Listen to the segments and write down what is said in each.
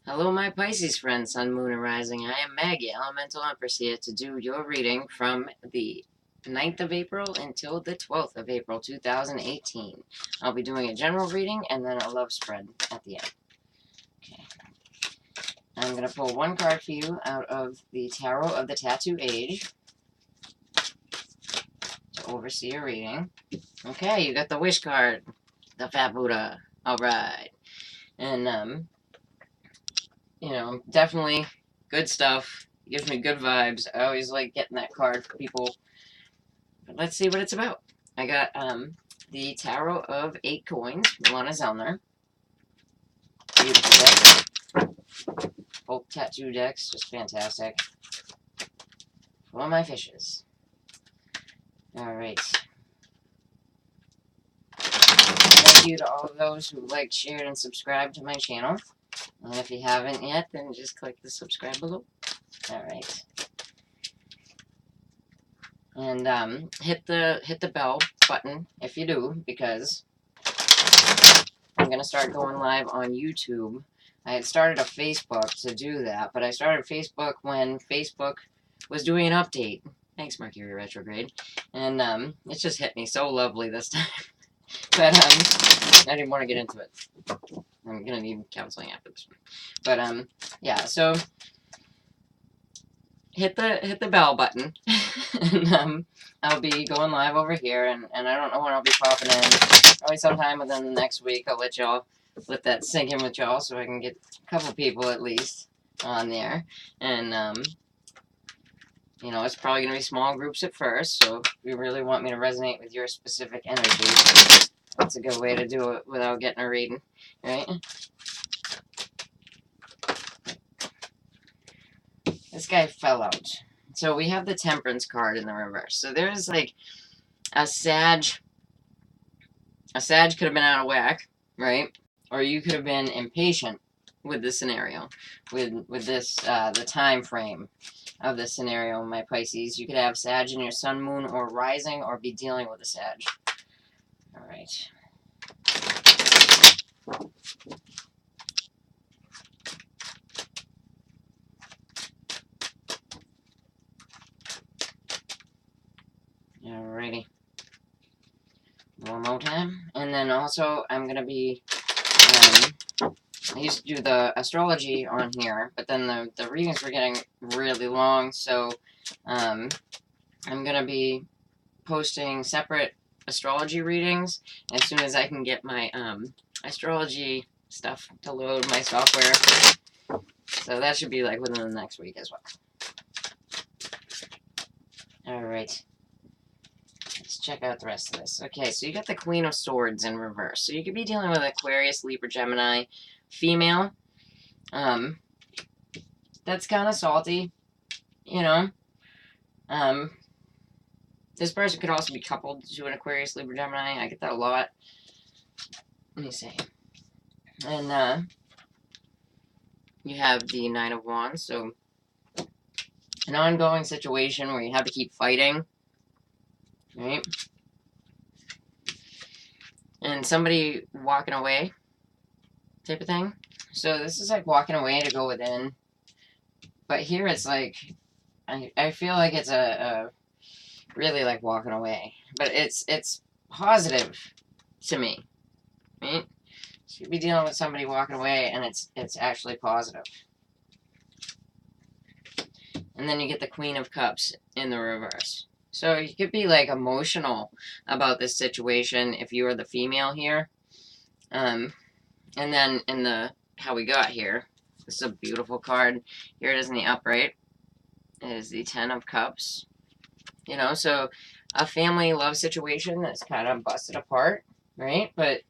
Hello, my Pisces friends, Sun, Moon, and Rising. I am Maggie, Elemental Empress, here to do your reading from the 9th of April until the 12th of April, 2018. I'll be doing a general reading and then a love spread at the end. Okay. I'm going to pull one card for you out of the Tarot of the Tattoo Age to oversee your reading. Okay, you got the Wish card, the Fat Buddha. Alright. And, definitely good stuff. Gives me good vibes. I always like getting that card for people. But let's see what it's about. I got the Tarot of 8 Coins, Lana Zellner. Beautiful deck. Both tattoo decks, just fantastic. For my fishes. Alright. Thank you to all of those who liked, shared, and subscribed to my channel. And if you haven't yet, then just click the subscribe below. Alright. And hit the bell button if you do, because I'm gonna start going live on YouTube. I had started a Facebook to do that, but I started Facebook when Facebook was doing an update. Thanks, Mercury retrograde. And it just hit me so lovely this time. But I didn't want to get into it. I'm gonna need counseling after this one. But yeah, so hit the bell button, and I'll be going live over here, and I don't know when I'll be popping in. Probably sometime within the next week. I'll let that sink in with y'all, so I can get a couple people at least on there. And it's probably gonna be small groups at first. So if you really want me to resonate with your specific energy, that's a good way to do it without getting a reading, right? This guy fell out. So we have the Temperance card in the reverse. So there's like a Sag. A Sag could have been out of whack, right? Or you could have been impatient with the scenario, with this the time frame of the scenario, my Pisces. You could have Sag in your Sun, Moon, or Rising, or be dealing with a Sag. All right. Alrighty. One more time. And then also, I'm going to be, I used to do the astrology on here, but then the readings were getting really long, so I'm going to be posting separate astrology readings as soon as I can get my astrology stuff to load my software. So that should be like within the next week as well. Alright. Let's check out the rest of this. Okay, so you got the Queen of Swords in reverse. So you could be dealing with Aquarius, Libra, Gemini, female. That's kind of salty, you know. This person could also be coupled to an Aquarius, Libra, Gemini. I get that a lot. Let me see. And you have the Nine of Wands, so an ongoing situation where you have to keep fighting, right? And somebody walking away type of thing. So this is like walking away to go within. But here it's like, I feel like it's a really like walking away. But it's positive to me, right? So you'd be dealing with somebody walking away, and it's actually positive. And then you get the Queen of Cups in the reverse. So you could be like emotional about this situation if you are the female here. And then in the how we got here, this is a beautiful card. Here it is in the upright. It is the Ten of Cups. So a family love situation that's kind of busted apart, right? But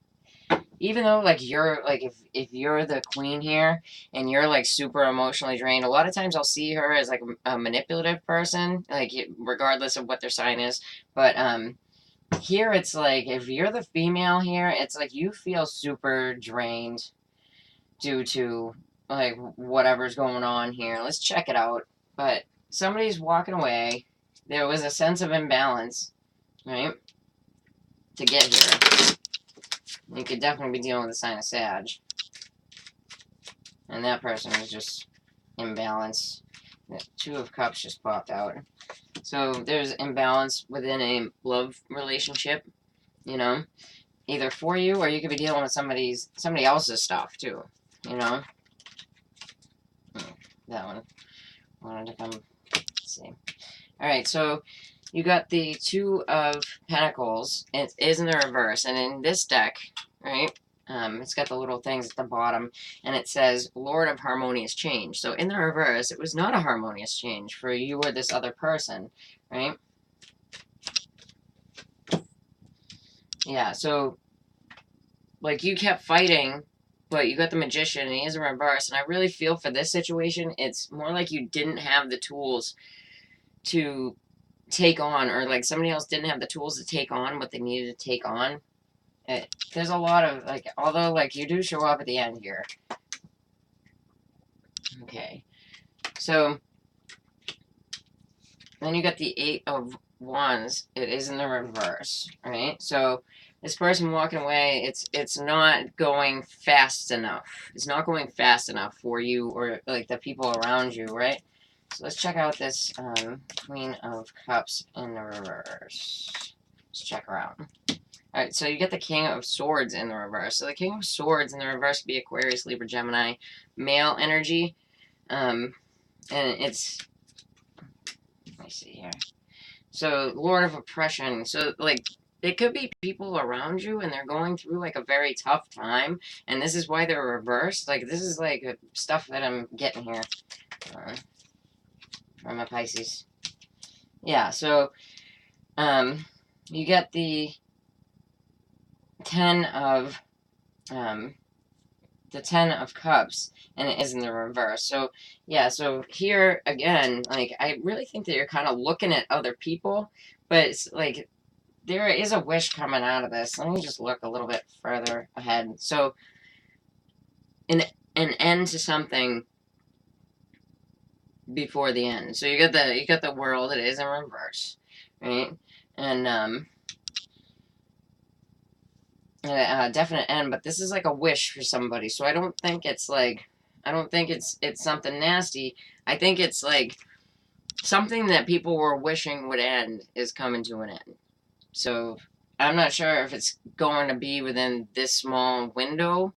even though like you're like if you're the queen here and you're like super emotionally drained, a lot of times I'll see her as like a manipulative person, like regardless of what their sign is. But here it's like if you're the female here, it's like you feel super drained due to like whatever's going on here. Let's check it out. But somebody's walking away. There was a sense of imbalance, right, to get here. You could definitely be dealing with a sign of Sag. And that person is just imbalance. The Two of Cups just popped out. So there's imbalance within a love relationship, you know, either for you or you could be dealing with somebody else's stuff too, you know. That one wanted to come. Let's see. All right, so you got the Two of Pentacles. It is in the reverse, and in this deck, right? It's got the little things at the bottom, and it says Lord of Harmonious Change. So in the reverse, it was not a harmonious change for you or this other person, right? Yeah, so, like, you kept fighting, but you got the Magician, and he is in reverse, and I really feel for this situation, it's more like you didn't have the tools to take on, or, like, somebody else didn't have the tools to take on what they needed to take on. There's a lot of, like, although, like, you do show up at the end here. Okay. So, then you got the Eight of Wands. It is in the reverse, right? So, this person walking away, it's not going fast enough. It's not going fast enough for you or, like, the people around you, right? So, let's check out this Queen of Cups in the reverse. Let's check her out. Alright, so you get the King of Swords in the reverse. So the King of Swords in the reverse would be Aquarius, Libra, Gemini, male energy. And it's... Let me see here. So, Lord of Oppression. So, like, it could be people around you and they're going through, like, a very tough time. And this is why they're reversed. Like, this is, like, stuff that I'm getting here. From a Pisces. Yeah, so, you get the Ten of Cups, and it is in the reverse. So yeah, so here again, like, I really think that you're kind of looking at other people, but it's like there is a wish coming out of this. Let me just look a little bit further ahead. So an end to something before the end. So you got the World. It is in reverse, right? And definite end, but this is like a wish for somebody. So I don't think it's like, I don't think it's something nasty. I think it's like something that people were wishing would end is coming to an end. So I'm not sure if it's going to be within this small window,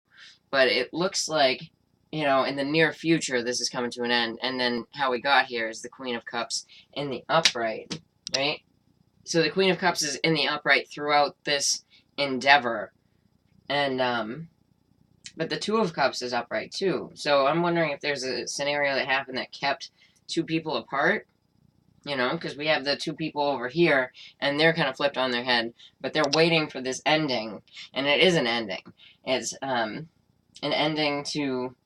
but it looks like, you know, in the near future, this is coming to an end. And then how we got here is the Queen of Cups in the upright, right? So the Queen of Cups is in the upright throughout this endeavor. And, but the Two of Cups is upright too. So I'm wondering if there's a scenario that happened that kept two people apart, you know, because we have the two people over here, and they're kind of flipped on their head, but they're waiting for this ending, and it is an ending. It's, an ending to,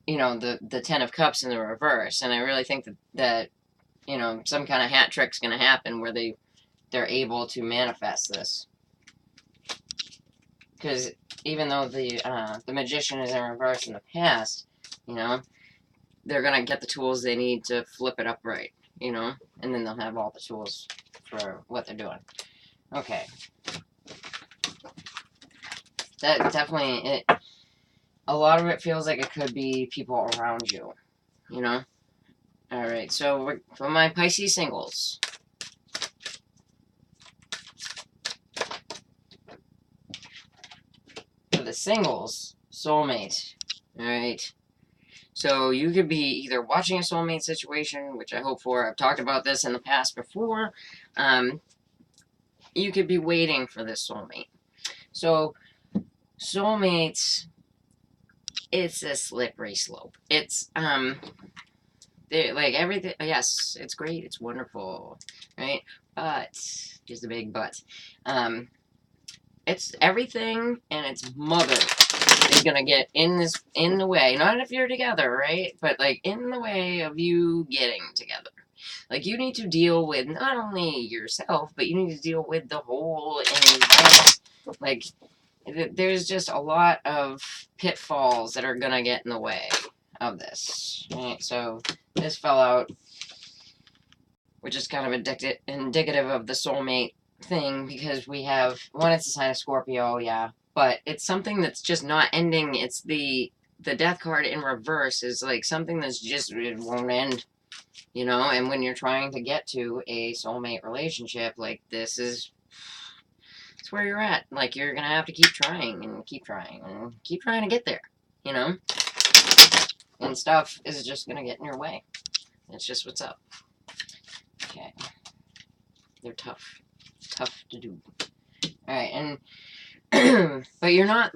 you know, the Ten of Cups in the reverse, and I really think that you know, some kind of hat trick's going to happen where they're able to manifest this. Because even though the Magician is in reverse in the past, you know, they're going to get the tools they need to flip it upright, you know, and then they'll have all the tools for what they're doing. Okay. That definitely, a lot of it feels like it could be people around you, you know. Alright, so for my Pisces singles. For the singles, soulmate. Alright. So you could be either watching a soulmate situation, which I hope for. I've talked about this in the past before. You could be waiting for this soulmate. So, soulmates, it's a slippery slope. It's, like, everything, yes, it's great, it's wonderful, right? But, just a big but. It's everything and its mother is gonna get in the way. Not if you're together, right? But, like, in the way of you getting together. Like, you need to deal with not only yourself, but you need to deal with the whole environment. Like, there's just a lot of pitfalls that are gonna get in the way of this. Right? So, this fell out, which is kind of indicative of the soulmate thing, because we have, one, it's a sign of Scorpio, yeah, but it's something that's just not ending. It's the the Death card in reverse is like something that's just, it won't end, you know? And when you're trying to get to a soulmate relationship, like, this is, it's where you're at. Like, you're gonna have to keep trying and keep trying and keep trying to get there, you know? And stuff is just gonna get in your way. It's just what's up. Okay. They're tough. Tough to do. Alright, and but you're not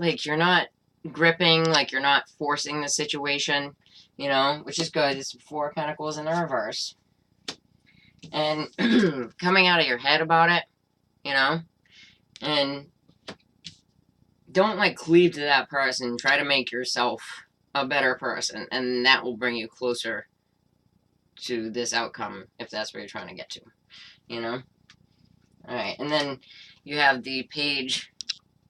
gripping, like, you're not forcing the situation, you know, which is good. It's 4 of Pentacles in the reverse. And coming out of your head about it, you know, and don't, like, cleave to that person. Try to make yourself a better person, and that will bring you closer to this outcome, if that's where you're trying to get to, you know? Alright, and then you have the Page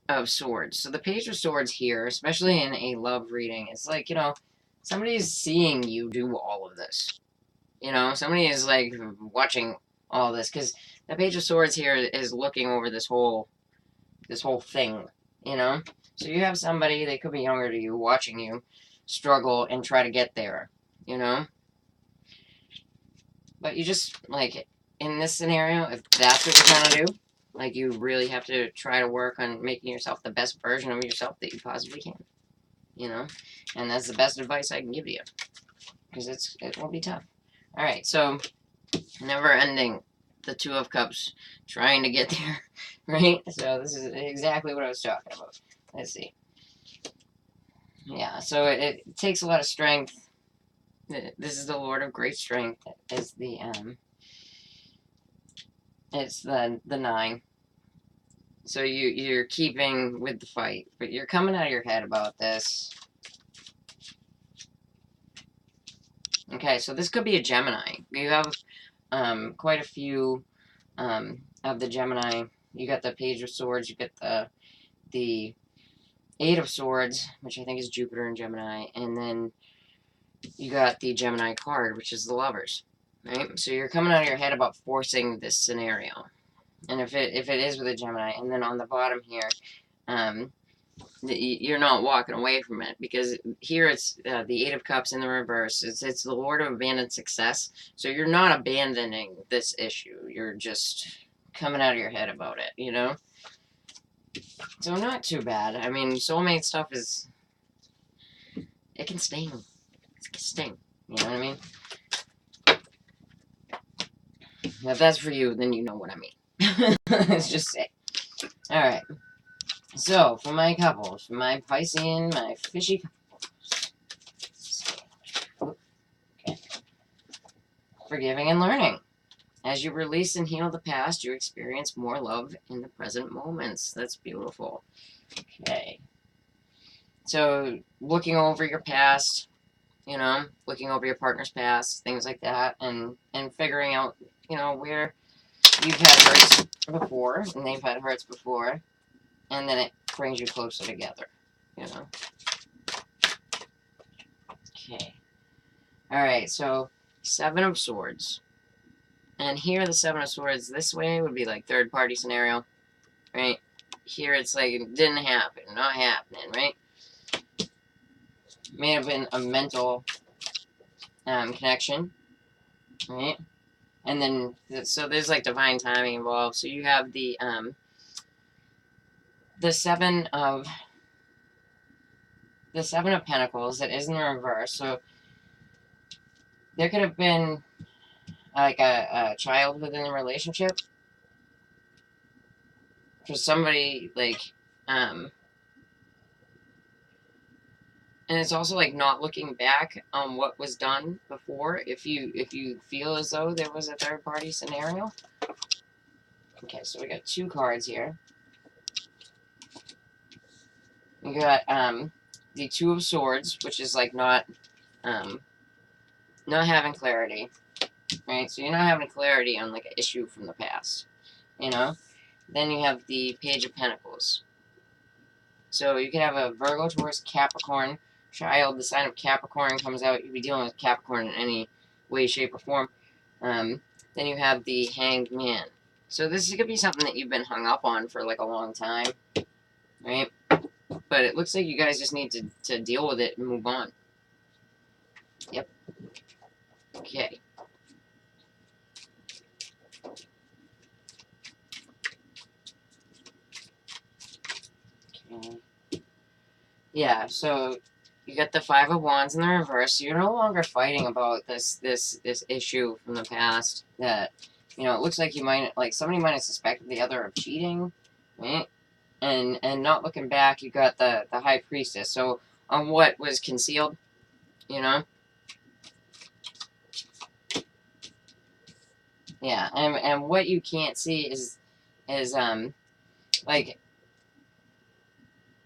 of Swords. So the Page of Swords here, especially in a love reading, it's like, you know, somebody is seeing you do all of this. You know, somebody is, like, watching all this, because the Page of Swords here is looking over this whole thing, you know? So you have somebody, they could be younger to you, watching you struggle and try to get there, you know? But you just, like, in this scenario, if that's what you're trying to do, like, you really have to try to work on making yourself the best version of yourself that you possibly can, you know? And that's the best advice I can give you, because it will be tough. Alright, so, never ending, the 2 of Cups, trying to get there, right? So this is exactly what I was talking about. Let's see. Yeah, so it takes a lot of strength. This is the Lord of Great Strength. It's the it's the 9. So you're keeping with the fight, but you're coming out of your head about this. Okay, so this could be a Gemini. You have quite a few of the Gemini. You got the Page of Swords. You get the 8 of Swords, which I think is Jupiter and Gemini, and then you got the Gemini card, which is the Lovers, right? So you're coming out of your head about forcing this scenario, and if it is with a Gemini, and then on the bottom here, you're not walking away from it, because here it's the 8 of Cups in the reverse. It's the Lord of Abandoned Success. So you're not abandoning this issue. You're just coming out of your head about it, you know? So not too bad. I mean, soulmate stuff is... it can sting. It can sting. You know what I mean? If that's for you, then you know what I mean. Let's just say. Alright. So, for my couples, for my Piscean, my fishy couples. Okay. Forgiving and learning. As you release and heal the past, you experience more love in the present moments. That's beautiful. Okay. So, looking over your past, you know, looking over your partner's past, things like that, and figuring out, you know, where you've had hurts before, and they've had hurts before, and then it brings you closer together, you know. Okay. Alright, so 7 of Swords. And here the 7 of Swords this way would be like third party scenario, right? Here it's like it didn't happen, not happening, right? May have been a mental connection, right? And then, so there's like divine timing involved. So you have the 7 of Pentacles that is in the reverse. So there could have been like a child within the relationship for somebody, like, and it's also like not looking back on what was done before. If you feel as though there was a third party scenario. Okay, so we got 2 cards here. We got the 2 of Swords, which is like not having clarity, right? So you're not having clarity on like an issue from the past, you know. Then you have the Page of Pentacles. So you can have a Virgo, Taurus, Capricorn child. The sign of Capricorn comes out. You'd be dealing with Capricorn in any way, shape, or form. Then you have the Hanged Man. So this could be something that you've been hung up on for like a long time, right? But it looks like you guys just need to deal with it and move on. Yep. Okay. Okay. Yeah, so you got the Five of Wands in the reverse. So you're no longer fighting about this issue from the past that, you know, it looks like you might, like, somebody might have suspected the other of cheating, right? And not looking back, you got the High Priestess. So on what was concealed, you know? Yeah, and what you can't see is like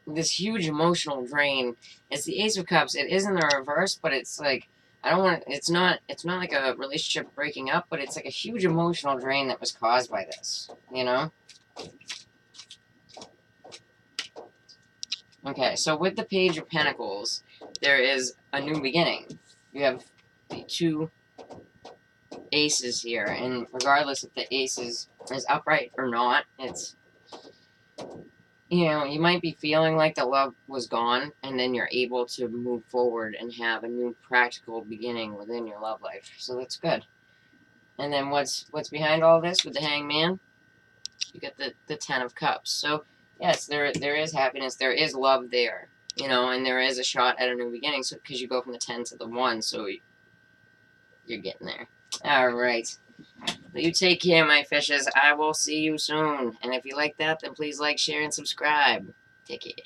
this huge emotional drain. It's the Ace of Cups. It is in the reverse, but it's like I don't want. It's not like a relationship breaking up, but it's like a huge emotional drain that was caused by this. You know. Okay, so with the Page of Pentacles, there is a new beginning. You have the two aces here, and regardless if the ace is upright or not, it's, you know, you might be feeling like the love was gone, and then you're able to move forward and have a new practical beginning within your love life. So that's good. And then what's behind all this with the Hangman? You get the Ten of Cups. So yes, there is happiness, there is love there, you know, and there is a shot at a new beginning. So because you go from the 10 to the 1, so you're getting there. All right. You take care, my fishes. I will see you soon. And if you like that, then please like, share, and subscribe. Take care.